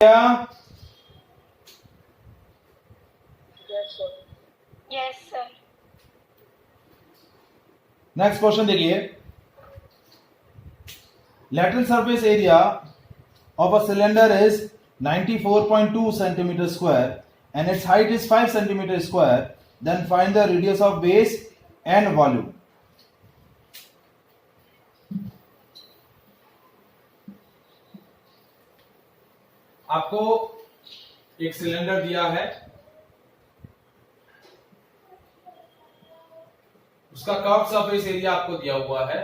क्या? Yes, sir. Next question देखिए, lateral surface area of a cylinder is 94.2 centimeter square and its height is 5 centimeter square. Then find the radius of base and volume. आपको एक cylinder दिया है, उसका curve surface area आपको दिया हुआ है।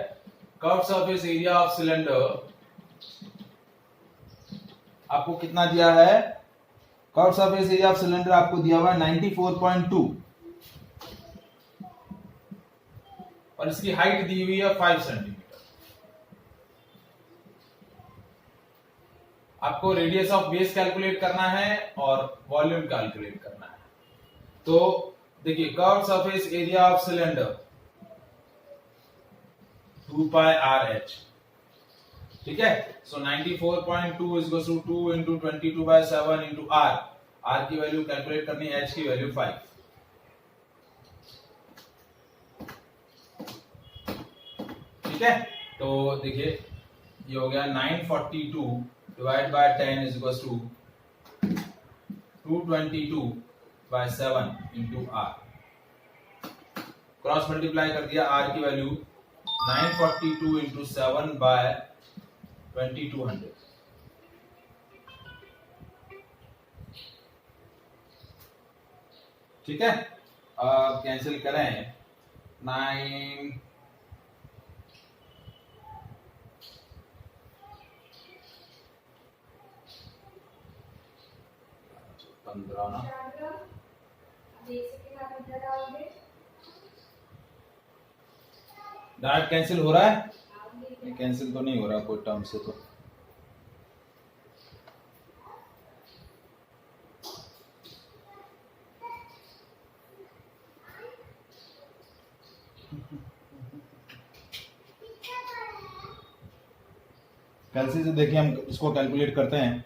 Curve surface area of cylinder आपको कितना दिया है? Curve surface area of cylinder आपको दिया हुआ है 94.2 और इसकी हाइट दी हुई है 5 सेंटीमीटर। आपको रेडियस ऑफ बेस कैलकुलेट करना है और वॉल्यूम कैलकुलेट करना है। तो देखिए, curve surface area of cylinder 2 pi r h, ठीक है। So 94.2 is to 2 into 22/7 into r. R की वैल्यू कैलकुलेट करनी है, एच की वैल्यू 5, ठीक है। तो देखिए, ये हो गया 942 divide by 10 is equal to 222/7 into r. Cross multiply कर दिया, आर की वैल्यू 942 इंटू 7 बाय 2200, ठीक है। अब कैंसिल करें, 9 15 ना, डायरेक्ट कैंसिल हो रहा है? कैंसिल तो नहीं हो रहा कोई टर्म से। तो कैंसिल से देखिए, हम इसको कैलकुलेट करते हैं।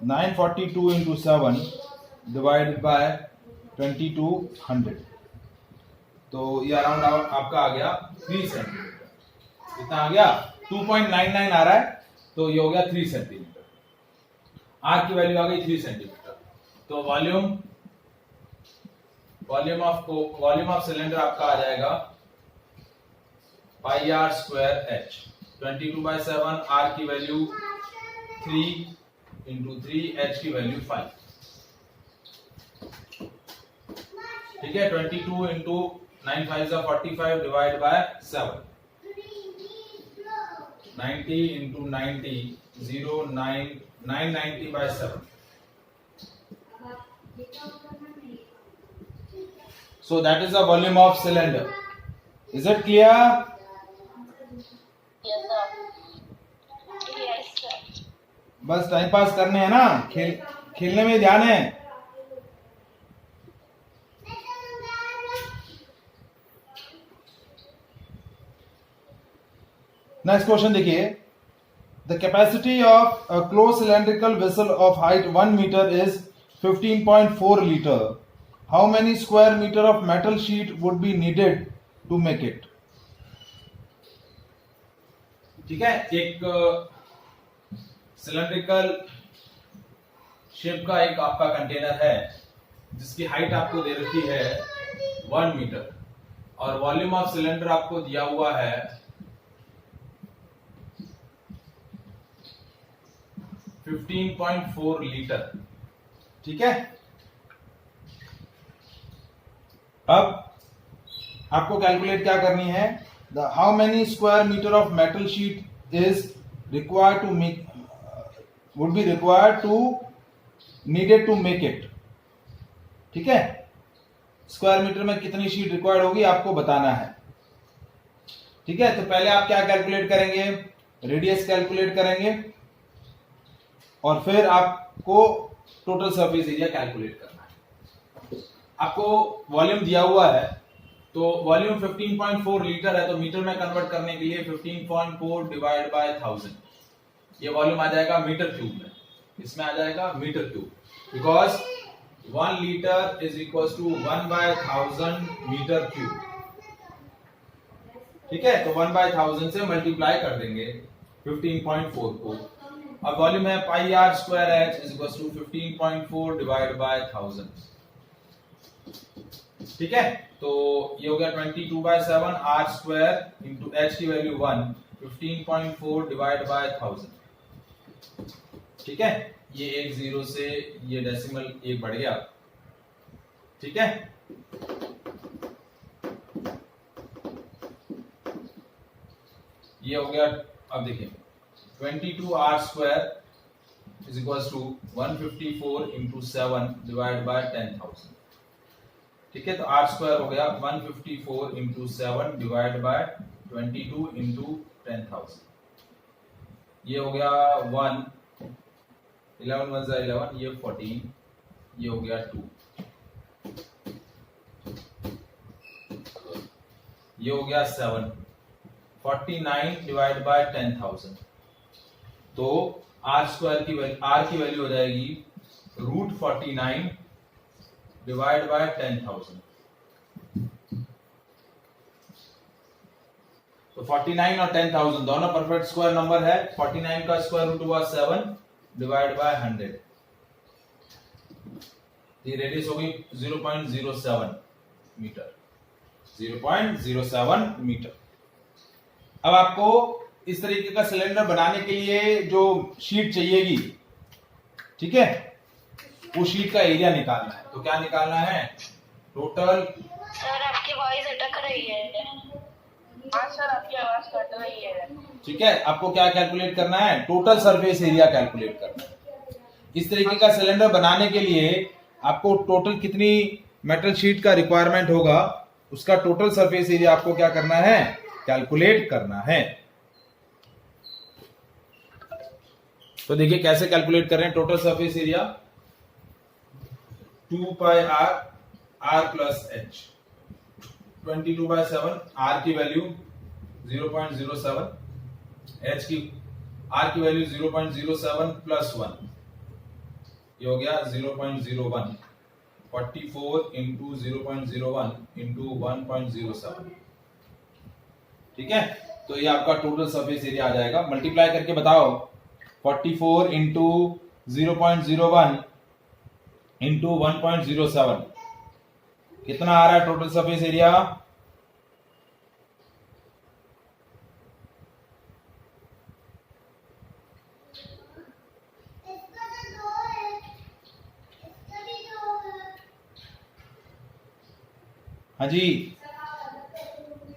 942 इंटू 7 डिवाइड बाय 2200, तो ये अराउंड आपका आ गया 3 सेंटीमीटर। कितना आ गया? 2.99 आ रहा है, तो ये हो गया 3 सेंटीमीटर। आर की वैल्यू आ गई 3 सेंटीमीटर। तो वॉल्यूम ऑफ सिलेंडर आपका आ जाएगा pi are square H. 22/7, are की वैल्यू 3 इंटू 3, एच की वैल्यू 5, ठीक है। 22 into 9 5 45 divide by 7, 90 into 90 990/7। So that is the volume of cylinder. Is it clear? Yes, sir. Yes, sir. बस time pass करने हैं ना, खेलने में ध्यान है। नेक्स्ट क्वेश्चन देखिए, the capacity of a close cylindrical vessel of height 1 metre is 15.4 litre. How many square metre of metal sheet would be needed to make it? ठीक है, एक सिलेंड्रिकल शेप का एक आपका कंटेनर है जिसकी हाइट आपको दे रखी है 1 मीटर और वॉल्यूम ऑफ सिलेंडर आपको दिया हुआ है 15.4 लीटर, ठीक है। अब आपको कैलकुलेट क्या करनी है? How many square metre of metal sheet is required to make would be required to needed to make it, ठीक है। स्क्वायर मीटर में कितनी शीट रिक्वायर्ड होगी आपको बताना है, ठीक है। तो पहले आप क्या कैलकुलेट करेंगे? रेडियस कैलकुलेट करेंगे और फिर आपको टोटल सरफेस एरिया कैलकुलेट करना है। आपको वॉल्यूम दिया हुआ है, तो वॉल्यूम 15.4 लीटर है, तो मीटर में कन्वर्ट करने के लिए 15.4 डिवाइड बाय 1000, ये वॉल्यूम आ जाएगा मीटर क्यूब में, इसमें आ जाएगा metre cube, because 1 litre is equal to 1/1000 metre cube. ठीक है, तो 1/1000 से मल्टीप्लाई कर देंगे 15.4 को। अब वॉल्यूम है pi are square H is equal to 15.4 divide by 1000। ठीक है, तो ये हो गया 22/7 आर स्क्वायर इंटू एच की वैल्यू 1, 15.4 डिवाइड बाय 1000। ठीक है, ये एक जीरो से ये डेसिमल एक बढ़ गया। ठीक है, ये हो गया। अब देखिए 22 r square is equal to 154 into 7 divide by 10,000। ठीक है, तो आर स्क्वायर हो गया 154 इंटू 7 डिवाइड बाय 22 इंटू 10,000। ये हो गया 1, 11 1 11, ये 14, ये हो गया 2, ये हो गया 7, 49 डिवाइड बाय 10,000। तो आर स्क्वायर की वैल्यू, आर की वैल्यू हो जाएगी √49 डिवाइड बाय 10,000। तो 49 और 10,000 दोनों परफेक्ट स्क्वायर नंबर है। 49 का स्क्वायर रूट हुआ 7 डिवाइड बाय 100। ये रेडियस होगी 0.07 मीटर, 0.07 मीटर। अब आपको इस तरीके का सिलेंडर बनाने के लिए जो शीट चाहिएगी, ठीक है, वो शीट का एरिया निकालना है। तो क्या निकालना है? टोटल। सर आपकी वॉइस अटक रही है। हाँ सर, आपकी आवाज कट रही है। ठीक है, आपको क्या कैलकुलेट करना है? टोटल सरफेस एरिया कैलकुलेट करना है। इस तरीके का सिलेंडर बनाने के लिए आपको टोटल कितनी मेटल शीट का रिक्वायरमेंट होगा, उसका टोटल सरफेस एरिया आपको क्या करना है? कैलकुलेट करना है। तो देखिए कैसे कैलकुलेट कर रहे हैं total surface area. 2 pi r, r plus h, 22/7, are की वैल्यू 0.07, एच की, आर की वैल्यू 0.07 प्लस 1, ये हो गया 0.01, 44 इंटू 0.01 इंटू 1.07। ठीक है, तो ये आपका टोटल सरफेस एरिया आ जाएगा। मल्टीप्लाई करके बताओ, 44 इंटू 0.01 इंटू 1.07 कितना आ रहा है टोटल सरफेस एरिया? हाँ जी,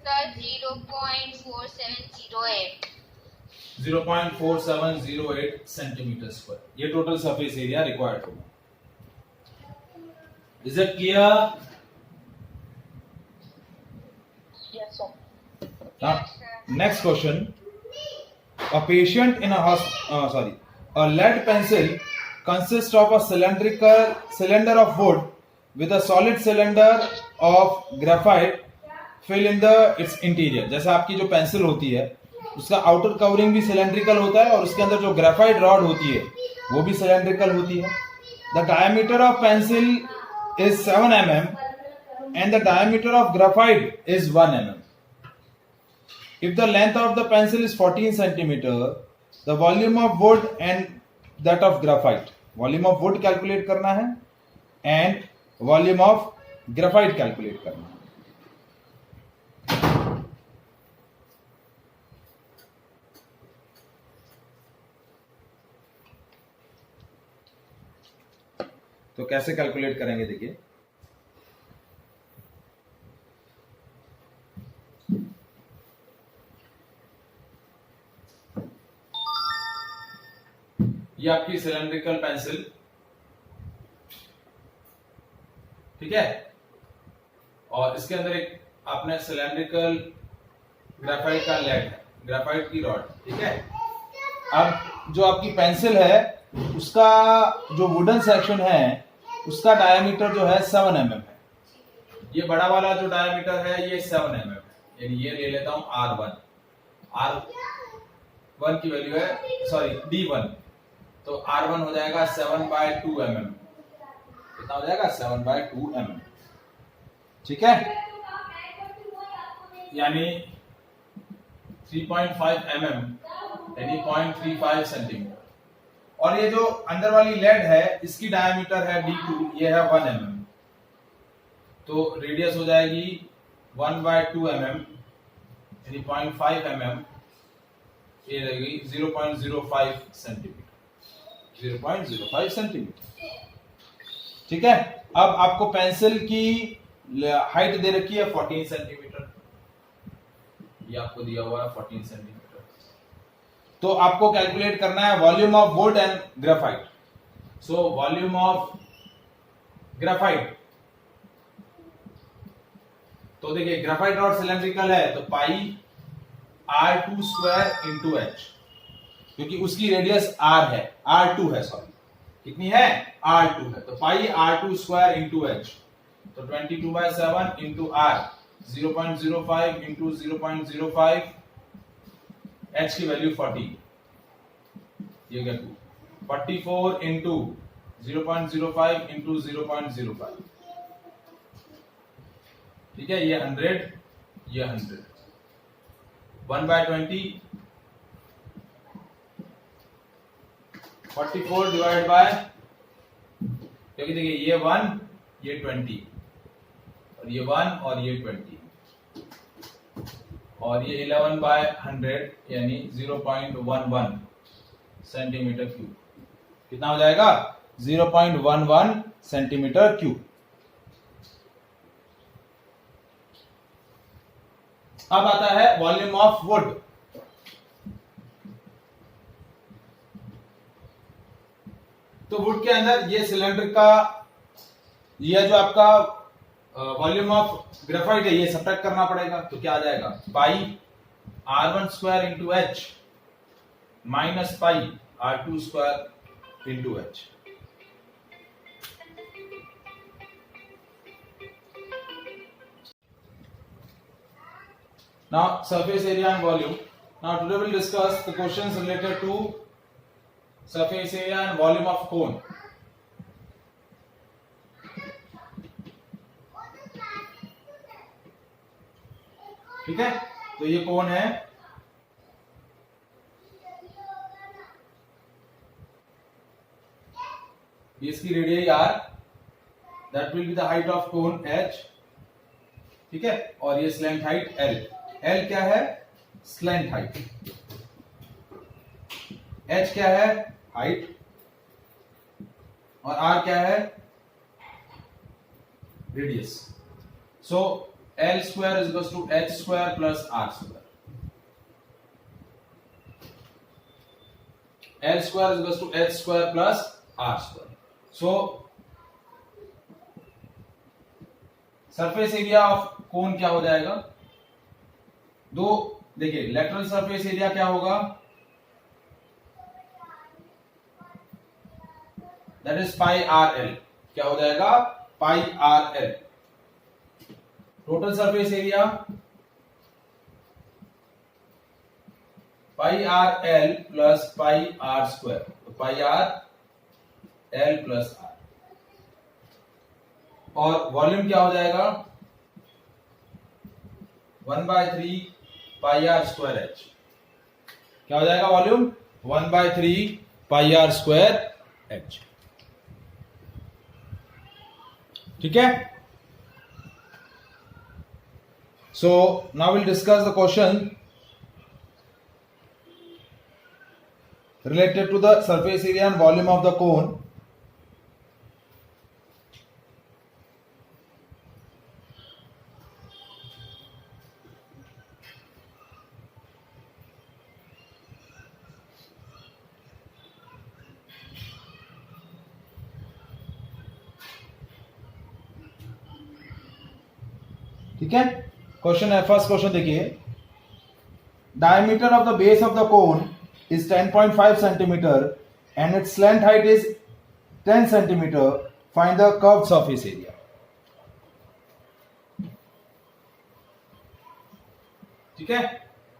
0.4708। 0.4708 सेंटीमीटर स्क्वायर, ये टोटल सरफेस एरिया रिक्वायर्ड होगा। Is it clear? Yes sir. Next question. A patient in a a lead pencil consists of a cylinder of wood with a solid cylinder of graphite fill in its interior. जैसे आपकी जो pencil होती है उसका outer covering भी cylindrical होता है और उसके अंदर जो ग्रेफाइट रॉड होती है वो भी सिलेंड्रिकल होती है। The diameter of pencil is 7 mm and the diameter of graphite is 1 mm. If the length of the pencil is 14 centimeter, the volume of wood and that of graphite, volume of wood calculate करना है and volume of graphite calculate करना है। तो कैसे calculate करेंगे देखिए। ये आपकी सिलेंड्रिकल पेंसिल, ठीक है, और इसके अंदर एक आपने सिलेंड्रिकल ग्रेफाइट का लेड, ग्रेफाइट की रॉड, ठीक है। अब जो आपकी पेंसिल है उसका जो वुडन सेक्शन है उसका डायमीटर जो है 7 mm है। ये बड़ा वाला जो डायमीटर है ये 7 mm है, यानी ये ले लेता हूं R1 1 की वैल्यू है, सॉरी D1, तो R1 हो जाएगा 7/2 mm। कितना हो जाएगा? 7/2 mm। ठीक है, यानी 3.5 mm, यानी 0.35 सेंटीमीटर। और ये जो अंदर वाली लेड है इसकी डायमीटर है D2, ये है 1 mm, तो रेडियस हो जाएगी 1/2 mm, यानी 0.5 mm, ये रहेगी 0.05 सेंटीमीटर, 0.05 सेंटीमीटर। ठीक है, अब आपको पेंसिल की हाइट दे रखी है 14 सेंटीमीटर, ये आपको दिया हुआ है 14 सेंटीमीटर। तो आपको कैलकुलेट करना है volume of would and graphite. So volume of graphite, तो देखिए ग्रेफाइट रॉड सिलेंड्रिकल है तो पाई R2 स्क्वायर इंटू एच, क्योंकि उसकी रेडियस R है, R2 है, सॉरी कितनी है? R2 है, तो पाई R2 स्क्वायर इंटू एच, तो 22/7 इंटू R, 0.05 इंटू 0.05, h की वैल्यू 40, ये क्या 2, 44 इंटू 0.05 इंटू 0.05, ठीक है, ये 100, ये 100, 1/20, 44 डिवाइड बाय, क्योंकि देखिए ये 1, ये 20, और ये 1 और ये 20, और ये 11/100 यानी 0.11 सेंटीमीटर क्यूब। कितना हो जाएगा? 0.11 सेंटीमीटर क्यूब। अब आता है वॉल्यूम ऑफ वुड। तो वुड के अंदर ये सिलेंडर का, ये जो आपका वॉल्यूम ऑफ ग्रेफाइट है ये सब्ट्रैक्ट करना पड़ेगा, तो क्या आ जाएगा? पाई R1 square into H minus pi R2 square into H. Now surface area and volume. Now today we'll discuss the questions related to surface area and volume of cone. ठीक है, तो ये कोन है, ये इसकी radius R, that will be the height of cone H, ठीक है, और ये स्लैंट हाइट L। L क्या है? Slant height. H क्या है? हाइट। और R क्या है? Radius. So L square is equals to H square plus R square. L square is equals to H square plus R square. So surface area of cone क्या हो जाएगा? दो, देखिए लेटरल सरफेस एरिया क्या होगा? That is pi R L. क्या हो जाएगा? Pi R L. Total surface area pi R L plus pi are square, तो pi R L plus R. और वॉल्यूम क्या हो जाएगा? 1/3 पाई आर स्क्वायर एच। क्या हो जाएगा volume? 1/3 pi are square h. ठीक है, so now will discuss the question related to the surface area and volume of the cone. ठीक है, क्वेश्चन है, फर्स्ट क्वेश्चन देखिए, diameter of the base of the cone is 10.5 centimeter and its slant height is 10 centimeter. Find the curved surface area. ठीक है,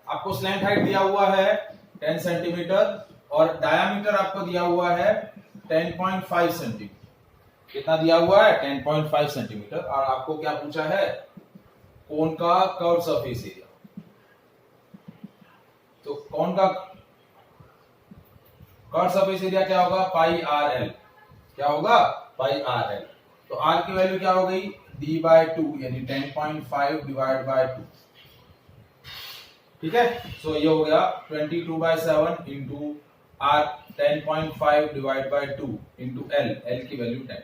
आपको slant height दिया हुआ है 10 सेंटीमीटर और डायामीटर आपको दिया हुआ है 10.5 सेंटीमीटर। कितना दिया हुआ है? 10.5 सेंटीमीटर। और आपको क्या पूछा है? कोन का कर्व सरफेस एरिया। तो कोन का कर्व सरफेस एरिया क्या होगा? पाई आर एल। क्या होगा? पाई आर एल। तो आर की वैल्यू क्या हो गई? d/2 यानी 10.5 डिवाइड बाय 2। ठीक है, सो ये हो गया 22/7 into r 10.5 divide by 2 into l. L की वैल्यू 10।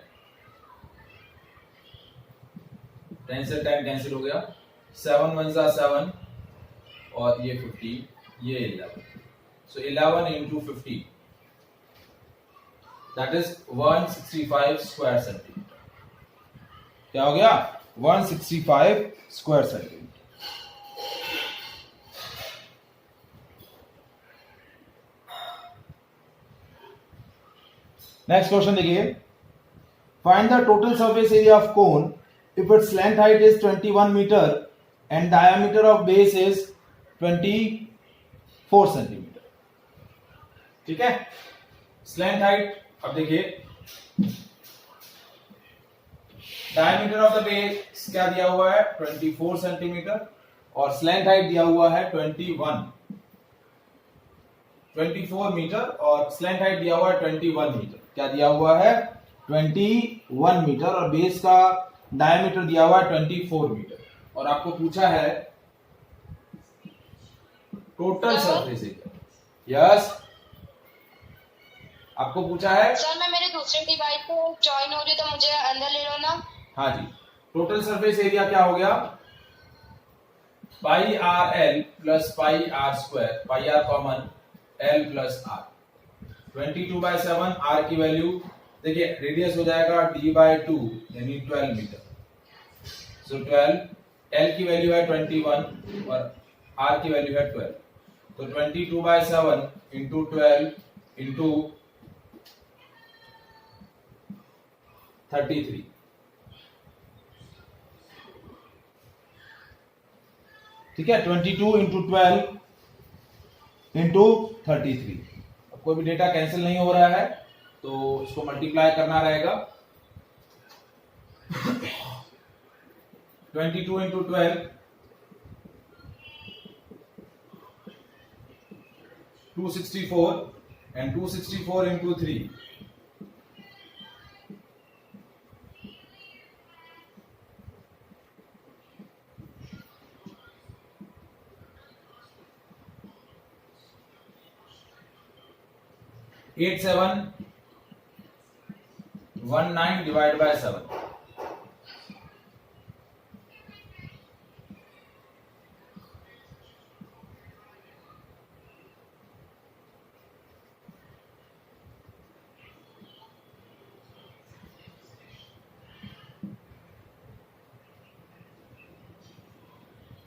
10 से 10 कैंसिल हो गया, 7 1 जा 7 और ये 15, ये 11। So 11 into 15 that is 165 square centimetre. क्या हो गया? 165 स्क्वायर सेंटीमीटर। नेक्स्ट क्वेश्चन देखिए, find the total surface area of cone if its length height is 21 metre and diameter of base is 24 centimetre. ठीक है, स्लैंट हाइट, अब देखिए diameter of the base क्या दिया हुआ है? 24 सेंटीमीटर और स्लैंट हाइट दिया हुआ है 24 मीटर और स्लैंट हाइट दिया हुआ है 21 मीटर। क्या दिया हुआ है? 21 मीटर और बेस का डायमीटर दिया हुआ है 24 मीटर। और आपको पूछा है टोटल सरफेस एरिया। यस, आपको पूछा है। सर मैं मेरे दूसरे डिवाइस पे ज्वाइन हो रही तो मुझे अंदर ले लो ना। हाँ जी, टोटल सरफेस एरिया क्या हो गया? Pi R L plus pi are square, pi R common, L plus R. 22/7 are की वैल्यू देखिए, रेडियस हो जाएगा d/2 यानी 12 मीटर। सो 12, एल की वैल्यू है 21 और आर की वैल्यू है 12। तो 22/7 इंटू 12 इंटू 33। ठीक है, 22 इंटू 12 इंटू 33। अब कोई भी डेटा कैंसिल नहीं हो रहा है तो इसको मल्टीप्लाई करना रहेगा। 22 into 12 264 and 264 into 3 8719 divide by 7।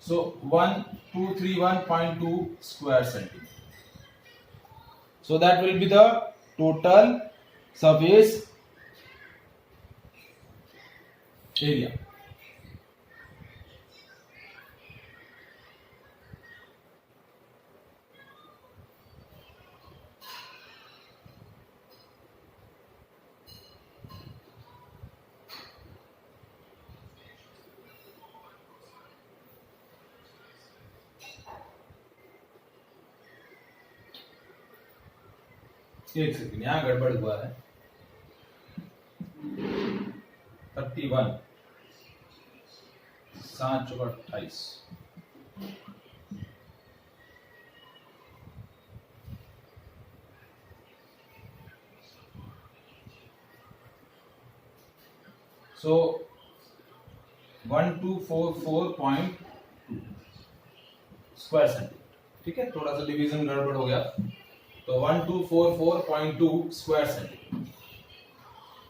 So 1231.2 square centimeter. So that will be the total surface area. एक सेकंड, यहां गड़बड़ हुआ है। 31 7 चौका 28। सो 1244.2 स्क्वायर सेंटीमीटर। ठीक है, थोड़ा सा डिवीजन गड़बड़ हो गया तो 1244.2 स्क्वायर सेंटीमीटर।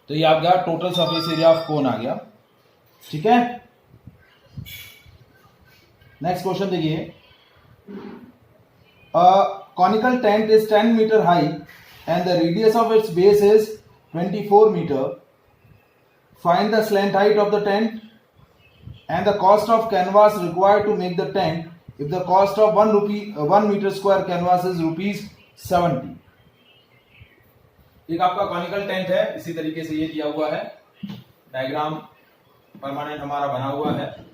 तो ये आपका total surface area of cone आ गया। ठीक है, नेक्स्ट क्वेश्चन देखिए, conical tent is 10 metre high and the radius of its base is 24 metre. Find the slant height of the tent and the cost of canvas required to make the tent if the cost of 1 meter square canvas is ₹70। एक आपका conical tent है, इसी तरीके से ये दिया हुआ है, डायग्राम परमानेंट हमारा बना हुआ है।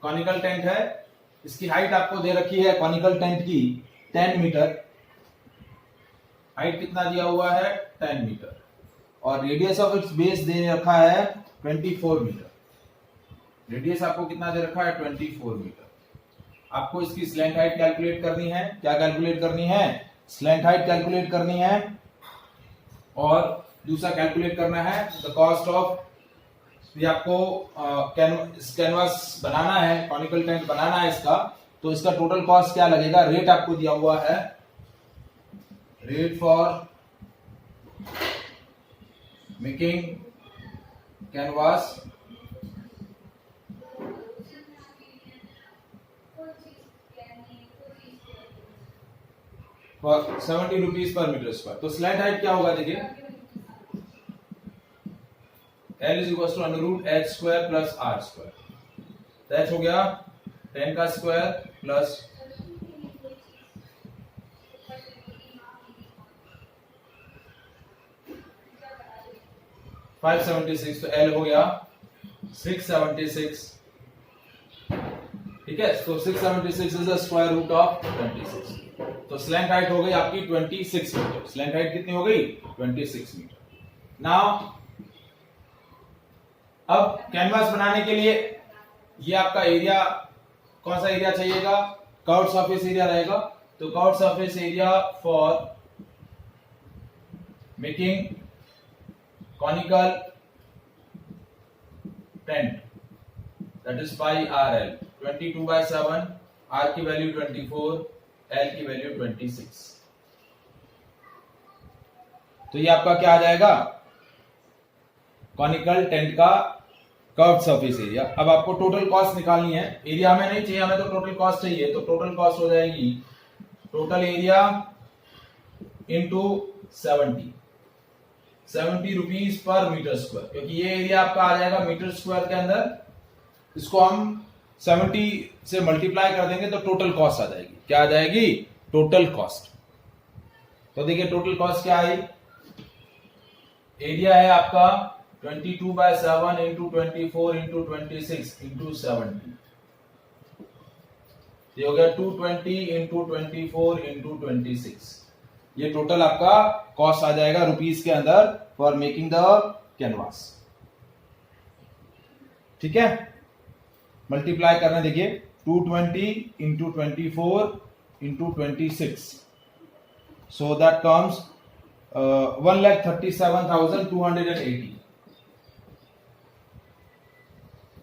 कॉनिकल टेंट है, इसकी हाइट आपको दे रखी है कॉनिकल टेंट की 10 मीटर। हाइट कितना दिया हुआ है? 10 मीटर। और रेडियस ऑफ इट्स बेस दे रखा है 24 मीटर। रेडियस आपको कितना दे रखा है? 24 मीटर। आपको इसकी स्लैंट हाइट कैलकुलेट करनी है। क्या कैलकुलेट करनी है? स्लैंट हाइट कैलकुलेट करनी है। और दूसरा कैलकुलेट करना है द कॉस्ट ऑफ, ये आपको कैनवास बनाना है, कॉनिकल टेंट बनाना है इसका, तो इसका टोटल कॉस्ट क्या लगेगा? रेट आपको दिया हुआ है, rate for making canvas for 70 rupees per metre square. तो स्लैंट हाइट क्या होगा? देखिए L is equal to √h² plus r²। तो h हो गया 10 का स्क्वायर प्लस 576, तो L हो गया 676। ठीक है, तो 676 is the square root of 26। तो स्लैंट हाइट हो गई आपकी 26 मीटर। स्लैंट हाइट कितनी हो गई? 26 मीटर। नाउ अब कैनवास बनाने के लिए ये आपका एरिया, कौन सा एरिया चाहिएगा? कर्व्ड सरफेस एरिया रहेगा। तो curved surface area for making conical tent, that is pi RL, 22/7, R की वैल्यू 24, L की वैल्यू 26। तो ये आपका क्या आ जाएगा? कॉनिकल टेंट का कर्व्ड सरफेस एरिया। अब आपको टोटल कॉस्ट निकालनी है। एरिया हमें नहीं चाहिए, हमें तो टोटल कॉस्ट चाहिए। तो टोटल कॉस्ट हो जाएगी total area into 70 rupees per metre square, क्योंकि ये एरिया आपका आ जाएगा मीटर स्क्वायर के अंदर। इसको हम 70 से मल्टीप्लाई कर देंगे तो टोटल कॉस्ट आ जाएगी। क्या आ जाएगी? Total cost. तो देखिए टोटल कॉस्ट क्या आई? एरिया है आपका 22/7 इंटू 24 इंटू 26 इंटू 70। ये हो गया 220 इंटू 24 इंटू 26। ये टोटल आपका कॉस्ट आ जाएगा रुपीस के अंदर फॉर मेकिंग द कैनवास। ठीक है, मल्टीप्लाई करना, देखिए 220 into 24 into 26, so that comes 1,37,280।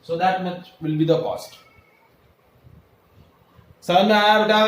So that much will be the cost। समझ में आया बेटा?